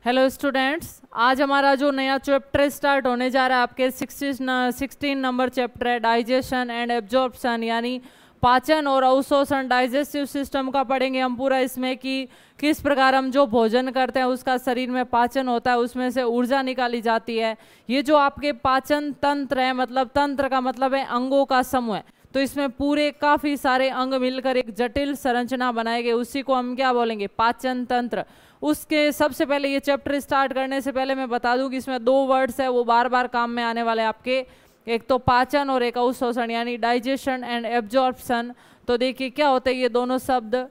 Hello students, आज हमारा जो नया चैप्टर स्टार्ट होने जा रहा है आपके 16 नंबर चैप्टर है डाइजेशन एंड एब्जॉर्प्शन, यानी पाचन और अवशोषण, डाइजेस्टिव सिस्टम का पढ़ेंगे हम पूरा। इसमें कि किस प्रकार हम जो भोजन करते हैं उसका शरीर में पाचन होता है, उसमें से ऊर्जा निकाली जाती है। ये जो आपके पाचन तंत्र है, मतलब तंत्र का मतलब है अंगों का समूह है, तो इसमें पूरे काफी सारे अंग मिलकर एक जटिल संरचना बनाएंगे, उसी को हम क्या बोलेंगे, पाचन तंत्र। उसके सबसे पहले ये चैप्टर स्टार्ट करने से पहले मैं बता दूं कि इसमें दो वर्ड्स है वो बार बार काम में आने वाले आपके, एक तो पाचन और एक अवशोषण, यानी डाइजेशन एंड एब्जॉर्प्शन। तो देखिए क्या होते हैं ये दोनों शब्द।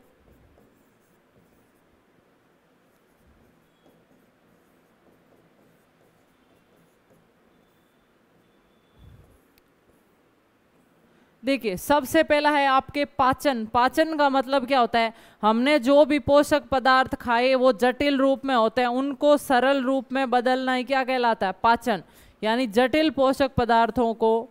देखिए सबसे पहला है आपके पाचन। पाचन का मतलब क्या होता है, हमने जो भी पोषक पदार्थ खाए वो जटिल रूप में होते हैं, उनको सरल रूप में बदलना ही क्या कहलाता है, पाचन। यानी जटिल पोषक पदार्थों को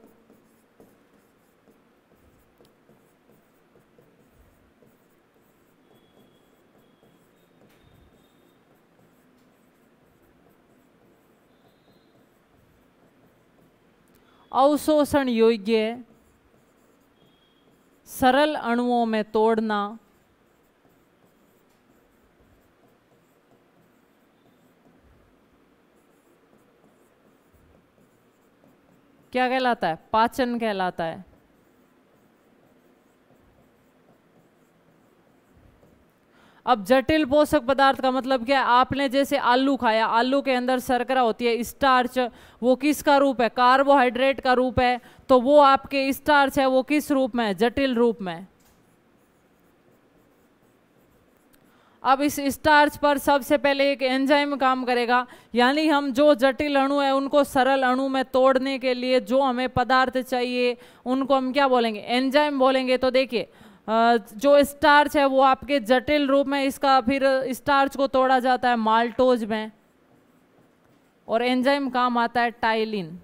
अवशोषण योग्य सरल अणुओं में तोड़ना क्या कहलाता है, पाचन कहलाता है। अब जटिल पोषक पदार्थ का मतलब क्या है, आपने जैसे आलू खाया, आलू के अंदर शर्करा होती है, स्टार्च, वो किसका रूप है, कार्बोहाइड्रेट का रूप है, तो वो आपके स्टार्च है वो किस रूप में है, जटिल रूप में। अब इस स्टार्च पर सबसे पहले एक एंजाइम काम करेगा, यानी हम जो जटिल अणु है उनको सरल अणु में तोड़ने के लिए जो हमें पदार्थ चाहिए उनको हम क्या बोलेंगे, एंजाइम बोलेंगे। तो देखिए जो स्टार्च है वो आपके जटिल रूप में, इसका फिर स्टार्च को तोड़ा जाता है माल्टोज में, और एंजाइम काम आता है टाइलिन।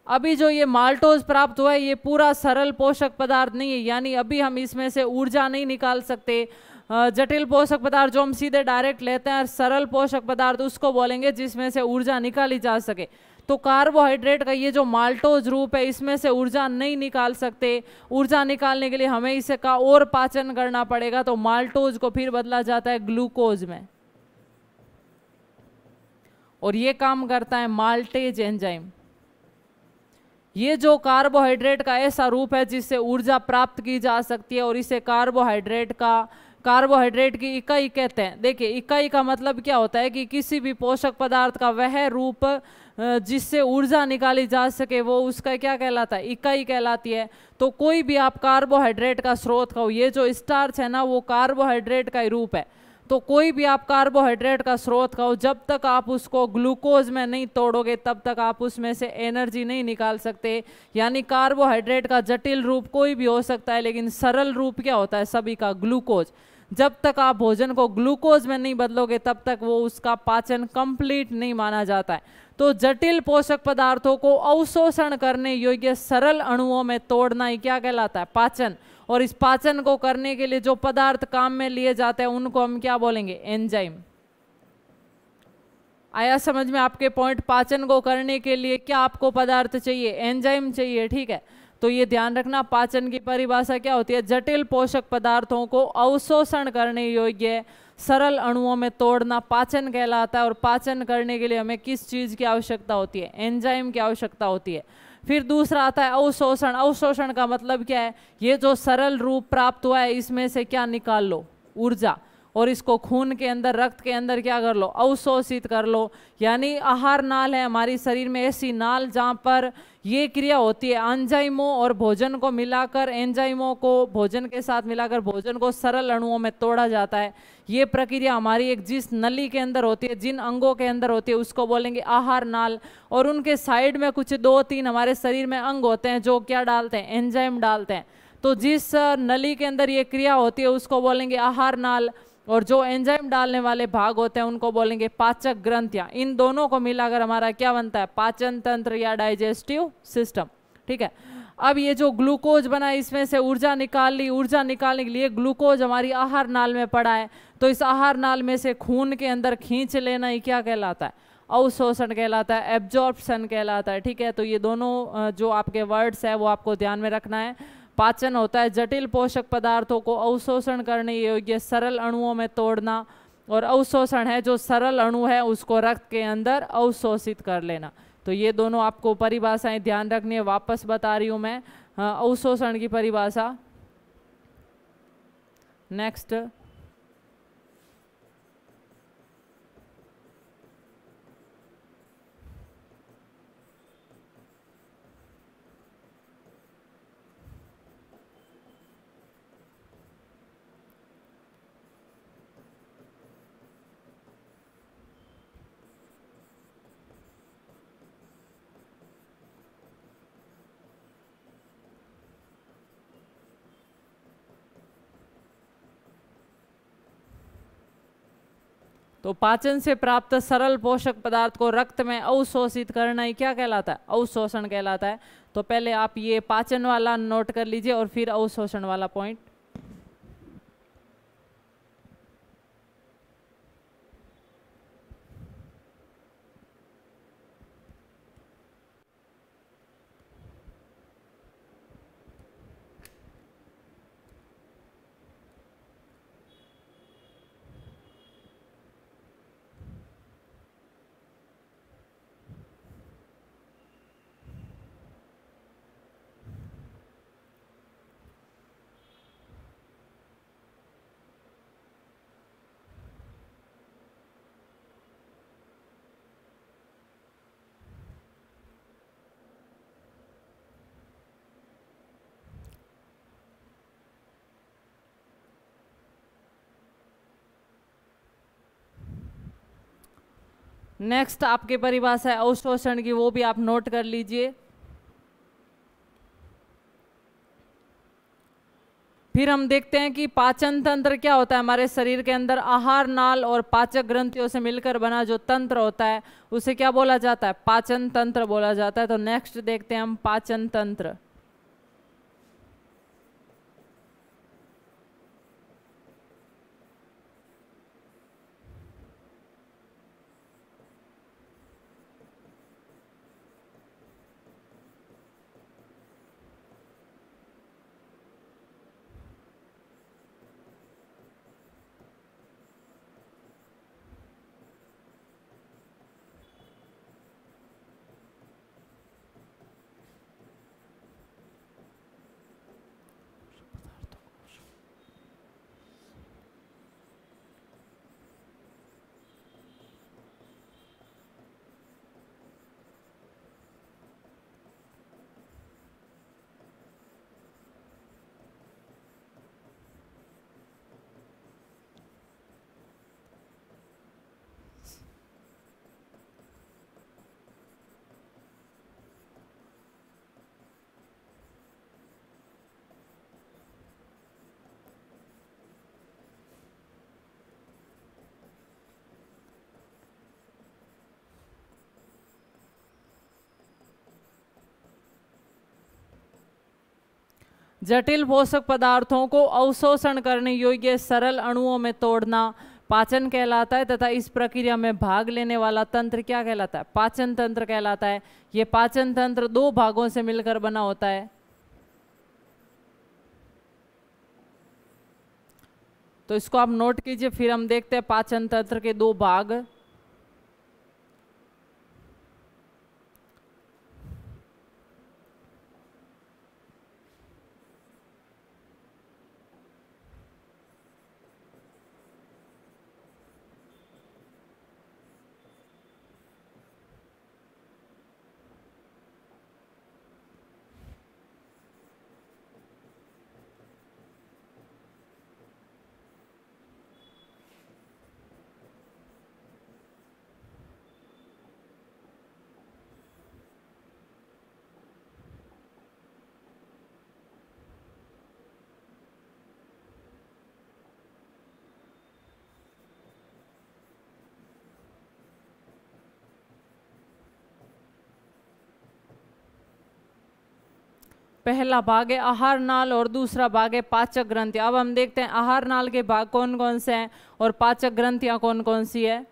अभी जो ये माल्टोज प्राप्त हुआ है ये पूरा सरल पोषक पदार्थ नहीं है, यानी अभी हम इसमें से ऊर्जा नहीं निकाल सकते। जटिल पोषक पदार्थ जो हम सीधे डायरेक्ट लेते हैं, सरल पोषक पदार्थ उसको बोलेंगे जिसमें से ऊर्जा निकाली जा सके। तो कार्बोहाइड्रेट का ये जो माल्टोज रूप है इसमें से ऊर्जा नहीं निकाल सकते, ऊर्जा निकालने के लिए हमें इसे का और पाचन करना पड़ेगा, तो माल्टोज को फिर बदला जाता है ग्लूकोज में, और ये काम करता है माल्टेज एंजाइम। ये जो कार्बोहाइड्रेट का ऐसा रूप है जिससे ऊर्जा प्राप्त की जा सकती है, और इसे कार्बोहाइड्रेट की इकाई कहते हैं। देखिए इकाई का मतलब क्या होता है कि किसी भी पोषक पदार्थ का वह रूप जिससे ऊर्जा निकाली जा सके वो उसका क्या कहलाता है, इकाई कहलाती है। तो कोई भी आप कार्बोहाइड्रेट का स्रोत खाओ, ये जो स्टार्च है ना वो कार्बोहाइड्रेट का ही रूप है, तो कोई भी आप कार्बोहाइड्रेट का स्रोत खाओ, जब तक आप उसको ग्लूकोज में नहीं तोड़ोगे तब तक आप उसमें से एनर्जी नहीं निकाल सकते। यानी कार्बोहाइड्रेट का जटिल रूप कोई भी हो सकता है, लेकिन सरल रूप क्या होता है सभी का, ग्लूकोज। जब तक आप भोजन को ग्लूकोज में नहीं बदलोगे तब तक वो उसका पाचन कंप्लीट नहीं माना जाता है। तो जटिल पोषक पदार्थों को अवशोषण करने योग्य सरल अणुओं में तोड़ना ही क्या कहलाता है, पाचन। और इस पाचन को करने के लिए जो पदार्थ काम में लिए जाते हैं उनको हम क्या बोलेंगे, एंजाइम। आया समझ में आपके पॉइंट, पाचन को करने के लिए क्या आपको पदार्थ चाहिए, एंजाइम चाहिए, ठीक है। तो ये ध्यान रखना, पाचन की परिभाषा क्या होती है, जटिल पोषक पदार्थों को अवशोषण करने योग्य सरल अणुओं में तोड़ना पाचन कहलाता है। और पाचन करने के लिए हमें किस चीज की आवश्यकता होती है, एंजाइम की आवश्यकता होती है। फिर दूसरा आता है अवशोषण। अवशोषण का मतलब क्या है, ये जो सरल रूप प्राप्त हुआ है इसमें से क्या निकाल लो, ऊर्जा, और इसको खून के अंदर, रक्त के अंदर क्या कर लो, अवशोषित कर लो। यानी आहार नाल है हमारी शरीर में ऐसी नाल जहाँ पर ये क्रिया होती है, एंजाइमों और भोजन को मिलाकर, एंजाइमों को भोजन के साथ मिलाकर भोजन को सरल अणुओं में तोड़ा जाता है। ये प्रक्रिया हमारी एक जिस नली के अंदर होती है, जिन अंगों के अंदर होती है उसको बोलेंगे आहार नाल। और उनके साइड में कुछ 2-3 हमारे शरीर में अंग होते हैं जो क्या डालते हैं, एंजाइम डालते हैं। तो जिस नली के अंदर ये क्रिया होती है उसको बोलेंगे आहार नाल, और जो एंजाइम डालने वाले भाग होते हैं उनको बोलेंगे पाचक ग्रंथियां। इन दोनों को मिलाकर हमारा क्या बनता है, पाचन तंत्र या डाइजेस्टिव सिस्टम, ठीक है। अब ये जो ग्लूकोज बना इसमें से ऊर्जा निकाल ली, ऊर्जा निकालने के लिए ग्लूकोज हमारी आहार नाल में पड़ा है, तो इस आहार नाल में से खून के अंदर खींच लेना ही क्या कहलाता है? अवशोषण कहलाता है, एब्जॉर्प्शन कहलाता है। ठीक है, तो ये दोनों जो आपके वर्ड्स है वो आपको ध्यान में रखना है। पाचन होता है जटिल पोषक पदार्थों को अवशोषण करने योग्य सरल अणुओं में तोड़ना, और अवशोषण है जो सरल अणु है उसको रक्त के अंदर अवशोषित कर लेना। तो ये दोनों आपको परिभाषाएं ध्यान रखनी है, वापस बता रही हूं मैं। अवशोषण की परिभाषा नेक्स्ट, तो पाचन से प्राप्त सरल पोषक पदार्थ को रक्त में अवशोषित करना ही क्या कहलाता है? अवशोषण कहलाता है। तो पहले आप ये पाचन वाला नोट कर लीजिए और फिर अवशोषण वाला पॉइंट। नेक्स्ट आपके परिभाषा है अवशोषण की, वो भी आप नोट कर लीजिए। फिर हम देखते हैं कि पाचन तंत्र क्या होता है। हमारे शरीर के अंदर आहार नाल और पाचक ग्रंथियों से मिलकर बना जो तंत्र होता है उसे क्या बोला जाता है? पाचन तंत्र बोला जाता है। तो नेक्स्ट देखते हैं हम पाचन तंत्र। जटिल पोषक पदार्थों को अवशोषण करने योग्य सरल अणुओं में तोड़ना पाचन कहलाता है, तथा इस प्रक्रिया में भाग लेने वाला तंत्र क्या कहलाता है? पाचन तंत्र कहलाता है। यह पाचन तंत्र दो भागों से मिलकर बना होता है। तो इसको आप नोट कीजिए। फिर हम देखते हैं पाचन तंत्र के दो भाग। पहला भाग है आहार नाल और दूसरा भाग है पाचक ग्रंथियां। अब हम देखते हैं आहार नाल के भाग कौन कौन से हैं और पाचक ग्रंथियां कौन कौन सी है।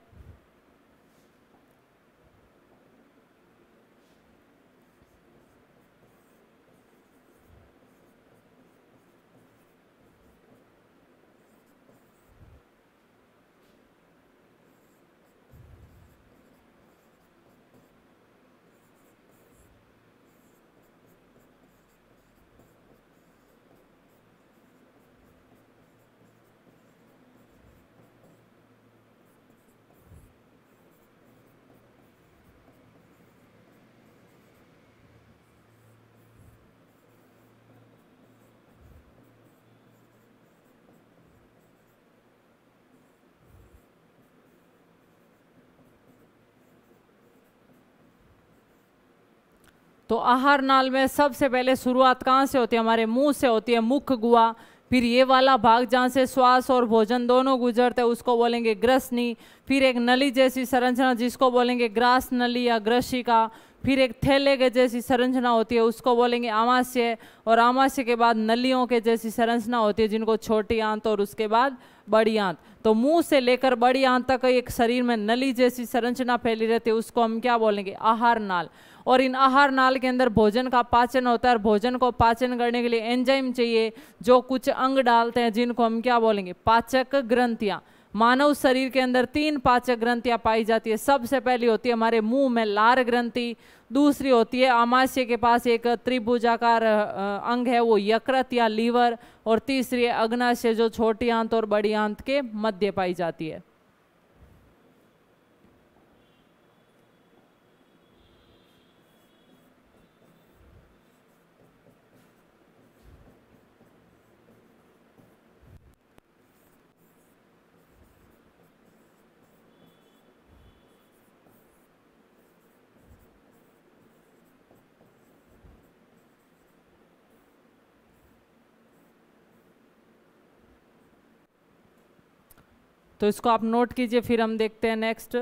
तो आहार नाल में सबसे पहले शुरुआत कहाँ से होती है, हमारे मुंह से होती है, मुख गुहा। फिर ये वाला भाग जहाँ से श्वास और भोजन दोनों गुजरते हैं उसको बोलेंगे ग्रसनी। फिर एक नली जैसी संरचना जिसको बोलेंगे ग्रास नली या ग्रशिका। फिर एक थैले के जैसी संरचना होती है उसको बोलेंगे आमाशय। और आमाशय के बाद नलियों के जैसी संरचना होती है जिनको छोटी आंत और उसके बाद बड़ी आंत। तो मुंह से लेकर बड़ी आंत तक एक शरीर में नली जैसी संरचना फैली रहती है उसको हम क्या बोलेंगे, आहार नाल। और इन आहार नाल के अंदर भोजन का पाचन होता है और भोजन को पाचन करने के लिए एंजाइम चाहिए जो कुछ अंग डालते हैं जिनको हम क्या बोलेंगे, पाचक ग्रंथियां। मानव शरीर के अंदर 3 पाचक ग्रंथियां पाई जाती है। सबसे पहली होती है हमारे मुंह में लार ग्रंथि, दूसरी होती है आमाशय के पास एक त्रिभुजाकार अंग है वो यकृत या लीवर, और तीसरी है अग्नाशय जो छोटी आंत और बड़ी आंत के मध्य पाई जाती है। तो इसको आप नोट कीजिए, फिर हम देखते हैं नेक्स्ट।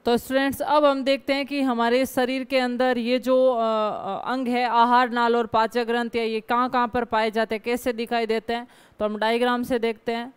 तो स्टूडेंट्स अब हम देखते हैं कि हमारे शरीर के अंदर ये जो अंग है आहार नाल और पाचक ग्रंथि है ये कहाँ कहाँ पर पाए जाते हैं, कैसे दिखाई देते हैं। तो हम डायग्राम से देखते हैं।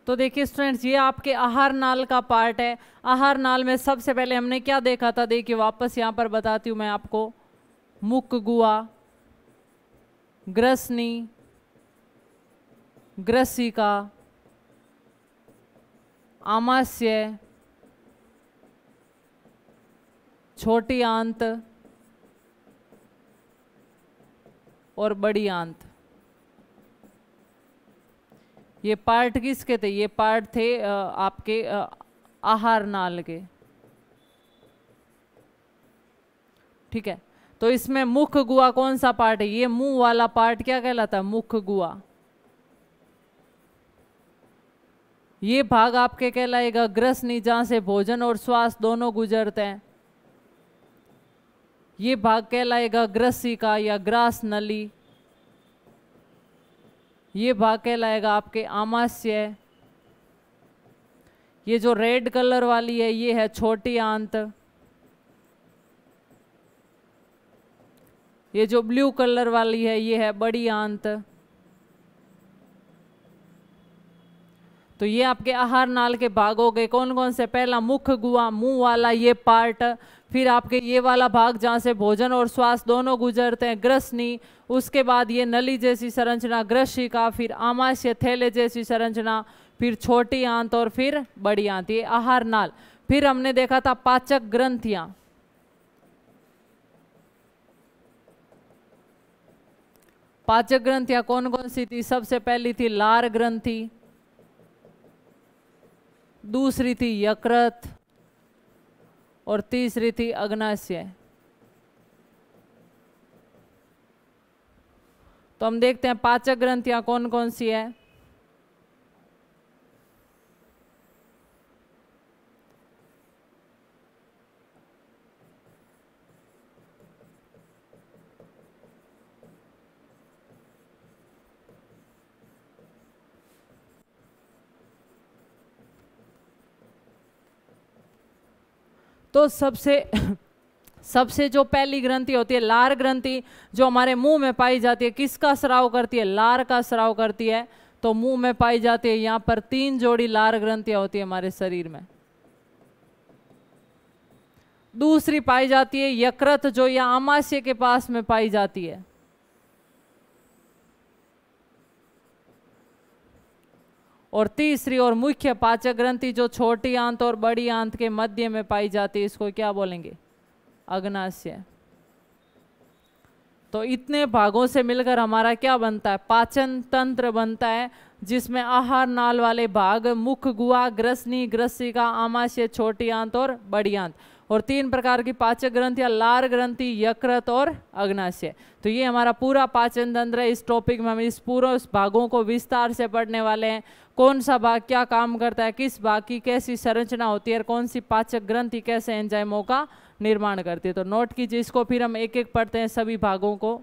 तो देखिए स्टूडेंट्स, ये आपके आहार नाल का पार्ट है। आहार नाल में सबसे पहले हमने क्या देखा था, देखिए वापस यहाँ पर बताती हूँ मैं आपको। मुख गुहा, ग्रसनी, ग्रसिका, आमाशय, छोटी आंत और बड़ी आंत। ये पार्ट किसके थे? ये पार्ट थे आपके आहार नाल के। ठीक है, तो इसमें मुख गुहा कौन सा पार्ट है? ये मुंह वाला पार्ट क्या कहलाता है? मुख गुहा। ये भाग आपके कहलाएगा ग्रसनी, जहां से भोजन और श्वास दोनों गुजरते हैं। ये भाग कहलाएगा ग्रसिका या ग्रास नली। ये भाग कहलाएगा आपके आमाशय। ये जो रेड कलर वाली है ये है छोटी आंत। ये जो ब्लू कलर वाली है ये है बड़ी आंत। तो ये आपके आहार नाल के भाग हो गए। कौन कौन से? पहला मुख गुहा, मुंह वाला ये पार्ट। फिर आपके ये वाला भाग जहाँ से भोजन और श्वास दोनों गुजरते हैं, ग्रसनी। उसके बाद ये नली जैसी संरचना, ग्रसिका। फिर आमाशय, थैले जैसी संरचना। फिर छोटी आंत और फिर बड़ी आंत, ये आहार नाल। फिर हमने देखा था पाचक ग्रंथियां। पाचक ग्रंथियां कौन कौन सी थी? सबसे पहली थी लार ग्रंथि, दूसरी थी यकृत और तीसरी थी अग्नाशय। तो हम देखते हैं पाचक ग्रंथियां कौन कौन सी है। तो सबसे जो पहली ग्रंथि होती है लार ग्रंथि, जो हमारे मुंह में पाई जाती है, किसका स्राव करती है? लार का स्राव करती है। तो मुंह में पाई जाती है। यहाँ पर 3 जोड़ी लार ग्रंथियां होती है हमारे शरीर में। दूसरी पाई जाती है यकृत, जो या आमाशय के पास में पाई जाती है। और तीसरी और मुख्य पाचक ग्रंथि जो छोटी आंत और बड़ी आंत के मध्य में पाई जाती है, इसको क्या बोलेंगे? अग्नाशय। तो इतने भागों से मिलकर हमारा क्या बनता है? पाचन तंत्र बनता है, जिसमें आहार नाल वाले भाग मुख गुहा, ग्रसनी, ग्रसिका, आमाशय, छोटी आंत और बड़ी आंत। और 3 प्रकार की पाचक ग्रंथियां, लार ग्रंथि, यकृत और अग्नाशय। तो ये हमारा पूरा पाचन तंत्र है। इस टॉपिक में हम इस पूरे भागों को विस्तार से पढ़ने वाले हैं। कौन सा भाग क्या काम करता है, किस भाग की कैसी संरचना होती है, और कौन सी पाचक ग्रंथि कैसे एंजाइमों का निर्माण करती है। तो नोट कीजिए इसको, फिर हम एक एक पढ़ते हैं सभी भागों को।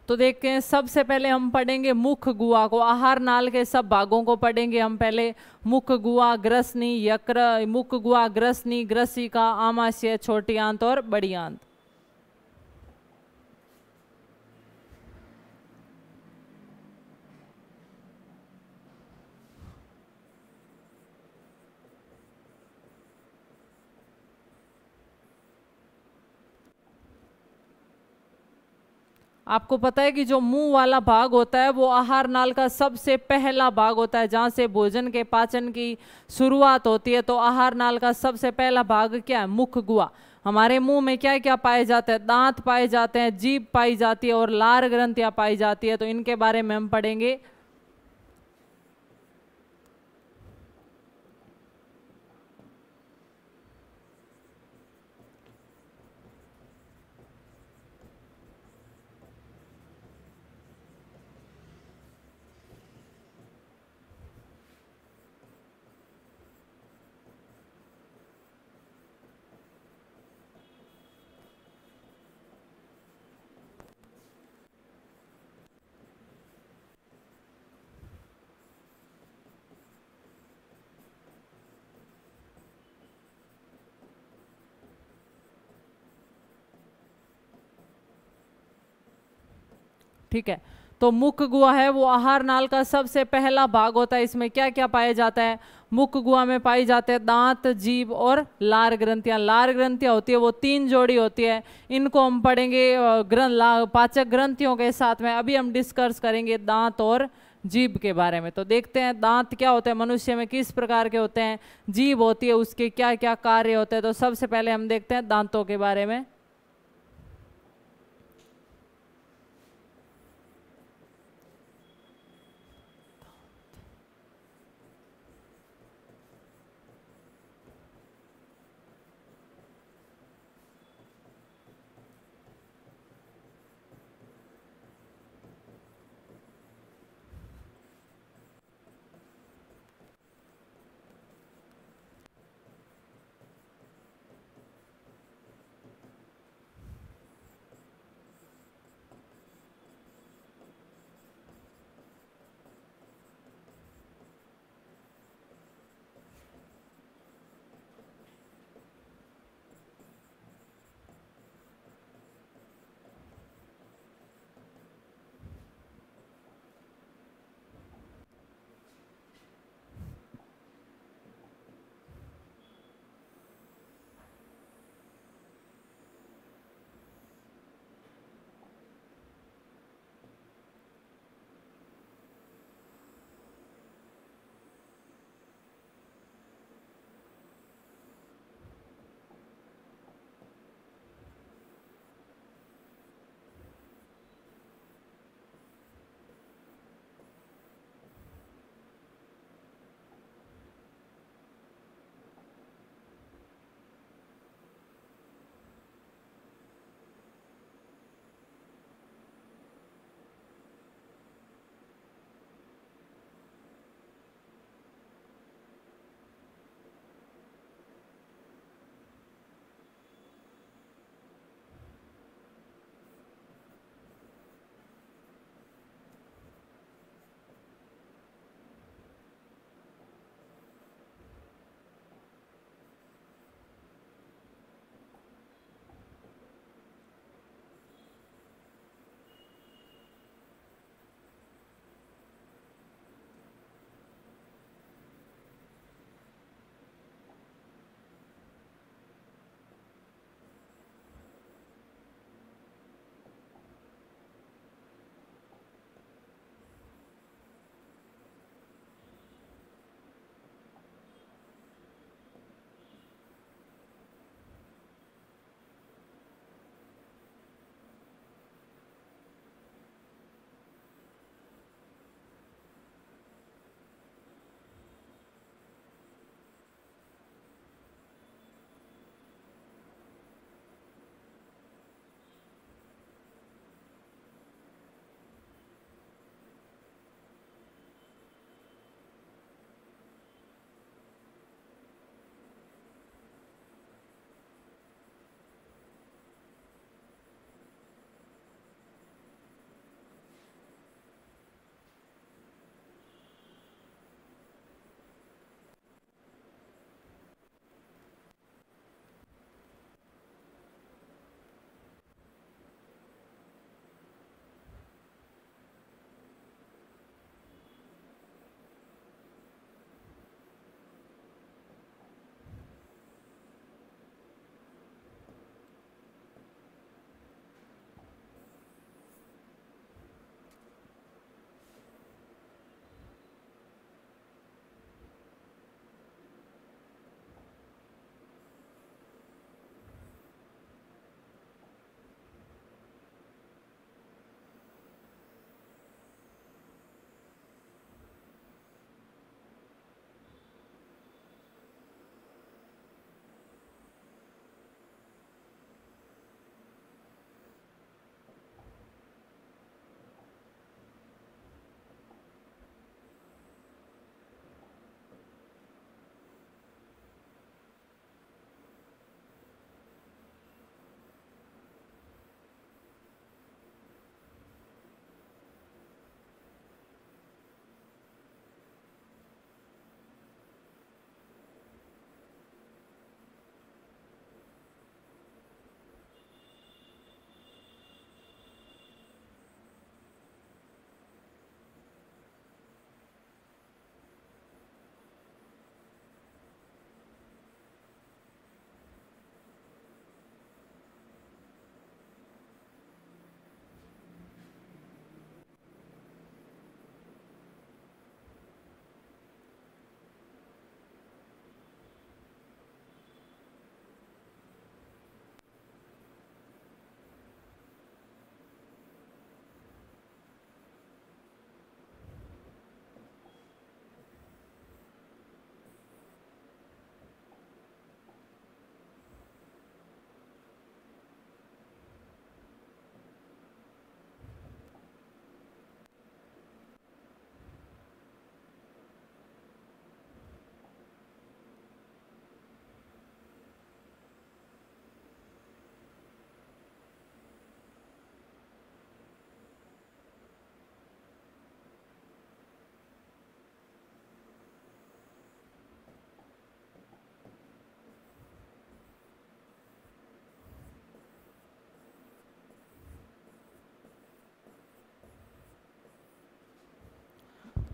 तो देखते हैं, सबसे पहले हम पढ़ेंगे मुख गुहा को। आहार नाल के सब भागों को पढ़ेंगे हम पहले। मुख गुहा, ग्रसनी, मुख गुहा, ग्रसनी, ग्रसिका, आमाशय, छोटी आंत और बड़ी आंत। आपको पता है कि जो मुंह वाला भाग होता है वो आहार नाल का सबसे पहला भाग होता है, जहां से भोजन के पाचन की शुरुआत होती है। तो आहार नाल का सबसे पहला भाग क्या है? मुख गुहा। हमारे मुंह में क्या क्या पाए जाते हैं? दांत पाए जाते हैं, जीभ पाई जाती है और लार ग्रंथियां पाई जाती है। तो इनके बारे में हम पढ़ेंगे। ठीक है। तो मुख गुहा है वो आहार नाल का सबसे पहला भाग होता है। इसमें क्या क्या पाया जाता है? मुख गुहा में पाई जाते हैं दांत, जीभ और लार ग्रंथियां। लार ग्रंथियां होती है वो 3 जोड़ी होती है। इनको हम पढ़ेंगे पाचक ग्रंथियों के साथ में। अभी हम डिस्कस करेंगे दांत और जीभ के बारे में। तो देखते हैं दांत क्या होते हैं, मनुष्य में किस प्रकार के होते हैं, जीभ होती है उसके क्या क्या कार्य होते हैं। तो सबसे पहले हम देखते हैं दांतों के बारे में।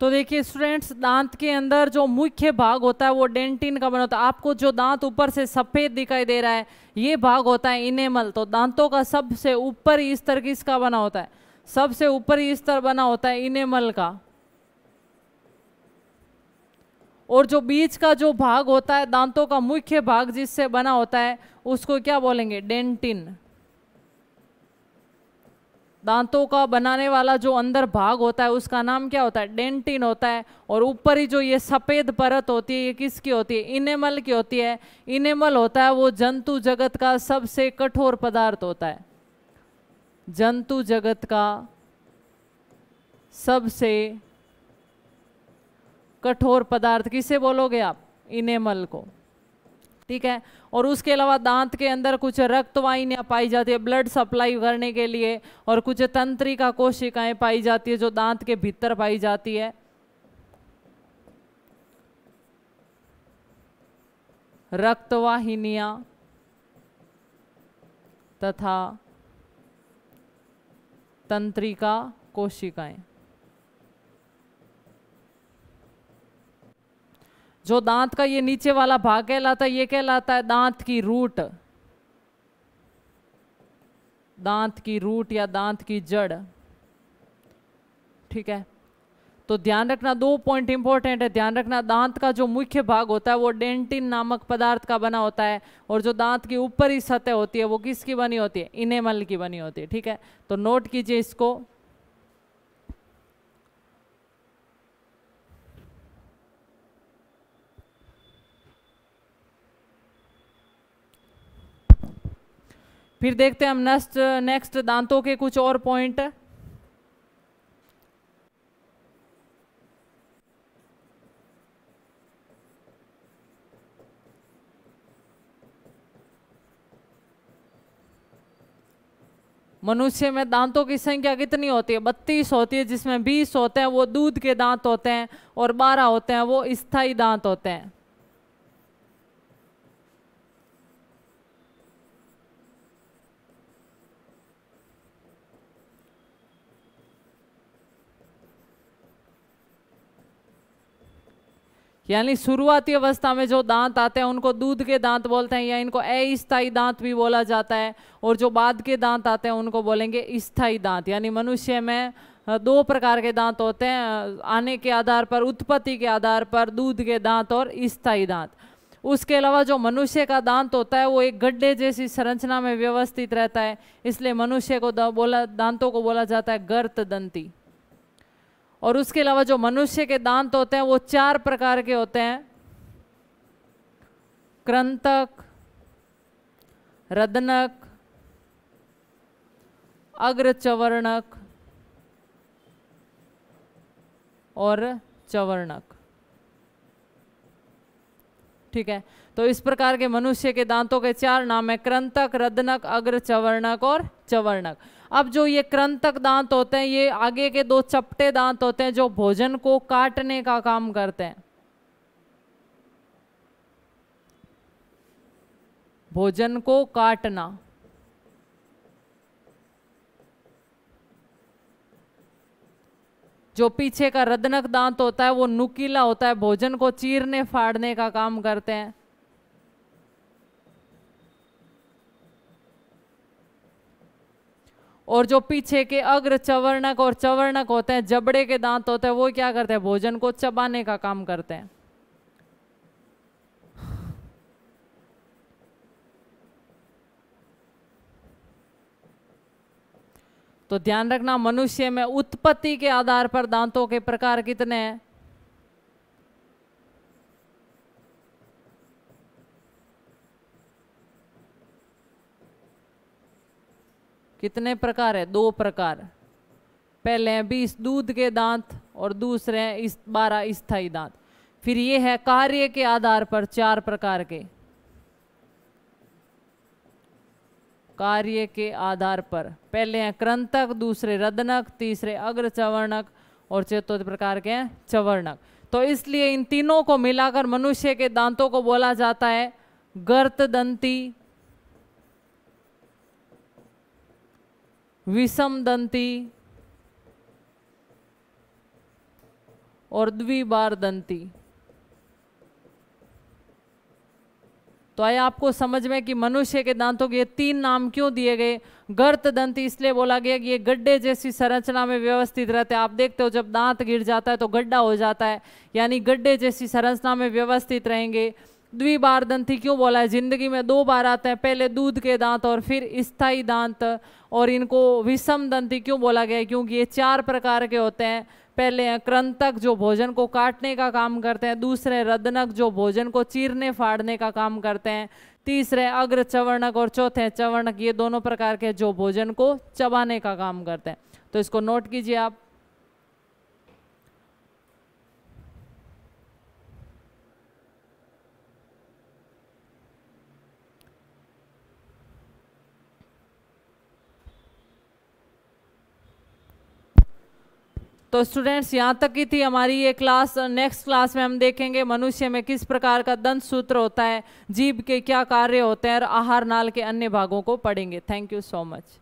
तो देखिए स्टूडेंट्स, दांत के अंदर जो मुख्य भाग होता है वो डेंटिन का बना होता है। आपको जो दांत ऊपर से सफेद दिखाई दे रहा है ये भाग होता है इनेमल। तो दांतों का सबसे ऊपरी स्तर किसका बना होता है? सबसे ऊपरी स्तर बना होता है इनेमल का। और जो बीच का जो भाग होता है दांतों का मुख्य भाग जिससे बना होता है उसको क्या बोलेंगे? डेंटिन। दांतों का बनाने वाला जो अंदर भाग होता है उसका नाम क्या होता है? डेंटिन होता है। और ऊपर ही जो ये सफेद परत होती है ये किसकी होती है? इनेमल की होती है। इनेमल होता है वो जंतु जगत का सबसे कठोर पदार्थ होता है। जंतु जगत का सबसे कठोर पदार्थ किसे बोलोगे आप? इनेमल को। ठीक है। और उसके अलावा दांत के अंदर कुछ रक्त वाहिनियां पाई जाती है ब्लड सप्लाई करने के लिए, और कुछ तंत्रिका कोशिकाएं पाई जाती है जो दांत के भीतर पाई जाती है। रक्तवाहिनियां तथा तंत्रिका कोशिकाएं। जो दांत का ये नीचे वाला भाग कहलाता है ये कहलाता है दांत की रूट। दांत की रूट या दांत की जड़। ठीक है। तो ध्यान रखना, 2 पॉइंट इंपॉर्टेंट है। ध्यान रखना, दांत का जो मुख्य भाग होता है वो डेंटिन नामक पदार्थ का बना होता है, और जो दांत की ऊपरी सतह होती है वो किसकी बनी होती है? इनेमल की बनी होती है। ठीक है। तो नोट कीजिए इसको। फिर देखते हैं हम नेक्स्ट दांतों के कुछ और पॉइंट। मनुष्य में दांतों की संख्या कितनी होती है? 32 होती है, जिसमें 20 होते हैं वो दूध के दांत होते हैं और 12 होते हैं वो स्थायी दांत होते हैं। यानी शुरुआती अवस्था में जो दांत आते हैं उनको दूध के दांत बोलते हैं, या इनको अस्थायी दांत भी बोला जाता है। और जो बाद के दांत आते हैं उनको बोलेंगे स्थायी दांत। यानी मनुष्य में 2 प्रकार के दांत होते हैं, आने के आधार पर, उत्पत्ति के आधार पर, दूध के दांत और स्थायी दांत। उसके अलावा जो मनुष्य का दांत होता है वो एक गड्ढे जैसी संरचना में व्यवस्थित रहता है, इसलिए मनुष्य को दांतों को बोला जाता है गर्त दंती। और उसके अलावा जो मनुष्य के दांत होते हैं वो 4 प्रकार के होते हैं: कृंतक, रदनक, अग्रचवर्णक और चवर्णक। ठीक है। तो इस प्रकार के मनुष्य के दांतों के 4 नाम है: कृंतक, रदनक, अग्रचवर्णक और चवर्णक। अब जो ये कृंतक दांत होते हैं ये आगे के 2 चपटे दांत होते हैं जो भोजन को काटने का काम करते हैं। भोजन को काटना। जो पीछे का रदनक दांत होता है वो नुकीला होता है, भोजन को चीरने फाड़ने का काम करते हैं। और जो पीछे के अग्र चवर्णक और चवर्णक होते हैं, जबड़े के दांत होते हैं, वो क्या करते हैं? भोजन को चबाने का काम करते हैं। तो ध्यान रखना, मनुष्य में उत्पत्ति के आधार पर दांतों के प्रकार कितने हैं? कितने प्रकार है? 2 प्रकार। पहले हैं 20 दूध के दांत और दूसरे हैं 12 स्थायी दांत। फिर ये है कार्य के आधार पर 4 प्रकार के। कार्य के आधार पर पहले हैं कृंतक, दूसरे रदनक, तीसरे अग्रचवर्णक और चतुर्थ प्रकार के हैं चवर्णक। तो इसलिए इन तीनों को मिलाकर मनुष्य के दांतों को बोला जाता है गर्तदंती, विषमदंती और द्विबार दंती। तो आया आपको समझ में कि मनुष्य के दांतों के 3 नाम क्यों दिए गए। गर्त दंती इसलिए बोला गया कि ये गड्ढे जैसी संरचना में व्यवस्थित रहते हैं। आप देखते हो जब दांत गिर जाता है तो गड्ढा हो जाता है, यानी गड्ढे जैसी संरचना में व्यवस्थित रहेंगे। द्विबार दंती क्यों बोला है, जिंदगी में 2 बार आते हैं, पहले दूध के दांत और फिर स्थायी दांत। और इनको विषम दंती क्यों बोला गया है, क्योंकि ये 4 प्रकार के होते हैं। पहले हैं कृंतक जो भोजन को काटने का काम करते हैं, दूसरे रदनक जो भोजन को चीरने फाड़ने का काम करते हैं, तीसरे अग्र चवर्णक और चौथे चवर्णक, ये दोनों प्रकार के जो भोजन को चबाने का काम करते हैं। तो इसको नोट कीजिए आप। तो स्टूडेंट्स यहाँ तक की थी हमारी ये क्लास। नेक्स्ट क्लास में हम देखेंगे मनुष्य में किस प्रकार का दंत सूत्र होता है, जीभ के क्या कार्य होते हैं और आहार नाल के अन्य भागों को पढ़ेंगे। Thank you so much.